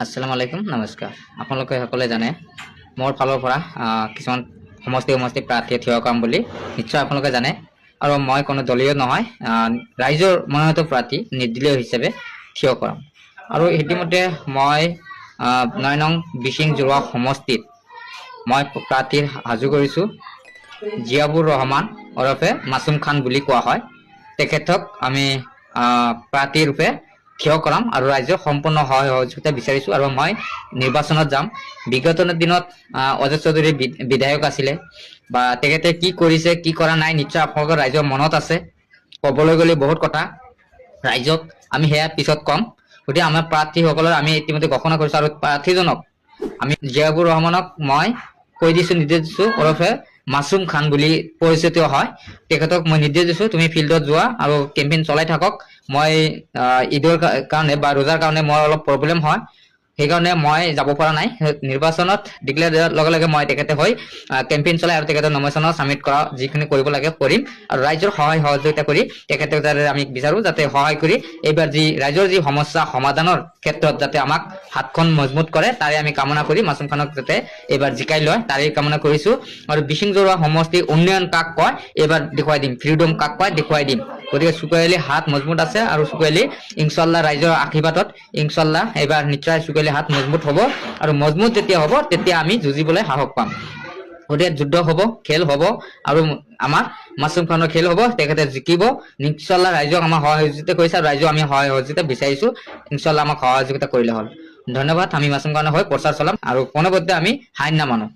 আসসালামু আলাইকুম, নমস্কাৰ। আপোনালোকে সকলে জানে মোৰ ফালৰ পৰা কিছুমান সমষ্টি প্ৰাৰ্থী থিয় কৰাম বুলি নিশ্চয় আপোনালোকে জানে। আৰু মই কোনো দলীয় নহয়, ৰাইজৰ মনোনীত প্ৰাৰ্থী নিৰ্দলীয় হিচাপে থিয় কৰাম। আৰু ইতিমধ্যে মই ৯ নং বিশিং জোৰা সমষ্টিত মই প্ৰাৰ্থীৰ সাজু কৰিছোঁ। জিয়াবুৰ ৰহমান ওৰফে মাছুম খান বুলি কোৱা হয়। তেখেতক আমি প্ৰাৰ্থী ৰূপে থিয় কৰাম আৰু ৰাইজৰ সম্পূৰ্ণ সহায় সহযোগিতা বিচাৰিছোঁ। আৰু মই নিৰ্বাচনত যাম। বিগত দিনত অজয় চৌধুৰী বিধায়ক আছিলে, বা তেখেতে কি কৰিছে কি কৰা নাই নিশ্চয় আপোনালোকৰ ৰাইজৰ মনত আছে। ক'বলৈ গ'লে বহুত কথা, ৰাইজক আমি সেয়া পিছত কম। গতিকে আমাৰ প্ৰাৰ্থীসকলৰ আমি ইতিমধ্যে ঘোষণা কৰিছোঁ, আৰু প্ৰাৰ্থীজনক আমি জিয়াবুৰ ৰহমানক মই কৈ দিছোঁ, নিৰ্দেশ দিছোঁ, ওৰফে মাছুম খান বুলি পৰিচিত হয়। তেখেতক মই নিৰ্দেশ দিছোঁ, তুমি ফিল্ডত যোৱা আৰু কেম্পেইন চলাই থাকক। মই ঈদৰ কাৰণে বা ৰোজাৰ কাৰণে মই অলপ প্ৰব্লেম হয়, সেইকাৰণে মই যাব পৰা নাই। নিৰ্বাচনত ডিক্লেয়াৰ দিয়াৰ লগে লগে মই তেখেতে হৈ কেম্পেইন চলাই আৰু তেখেতৰ নমিনেশ্যনত ছাবমিট কৰা যিখিনি কৰিব লাগে কৰিম। আৰু ৰাইজৰ সহায় সহযোগিতা কৰি তেখেতক যাতে আমি বিচাৰোঁ যাতে সহায় কৰি এইবাৰ ৰাইজৰ যি সমস্যা সমাধানৰ ক্ষেত্ৰত যাতে আমাক হাতখন মজবুত কৰে, তাৰে আমি কামনা কৰি মাছুম খানক যাতে এইবাৰ জিকাই লয় তাৰে কামনা কৰিছোঁ। আৰু বিশিং জৰুৱা সমষ্টি উন্নয়ন কাক কয় এইবাৰ দেখুৱাই দিম, ফ্ৰীডম কাক কয় দেখুৱাই দিম। গতিকে চুকুৱালি হাত মজবুত আছে, আৰু চুকুৱালি ইনশাল্লাহ ৰাইজৰ আশীৰ্বাদত ইনশাল্লাহ এইবাৰ নিশ্চয় চুকুৱালি হাত মজবুত হ'ব। আৰু মজবুত যেতিয়া হ'ব তেতিয়া আমি যুঁজিবলৈ সাহস পাম। গতিকে যুদ্ধ হ'ব, খেল হ'ব, আৰু আমাৰ মাছুম খানৰ খেল হ'ব। তেখেতে জিকিব ইনশাল্লাহ। ৰাইজক আমাৰ সহায় সহযোগিতা কৰিছে, আৰু ৰাইজক আমি সহায় সহযোগিতা বিচাৰিছোঁ। ইনশাল্লাহ আমাক সহায় সহযোগিতা কৰিলে হ'ল। ধন্যবাদ। আমি মাছুম খানৰ হৈ প্ৰচাৰ চলাম, আৰু কোনোপধ্যে আমি হাই নামানো।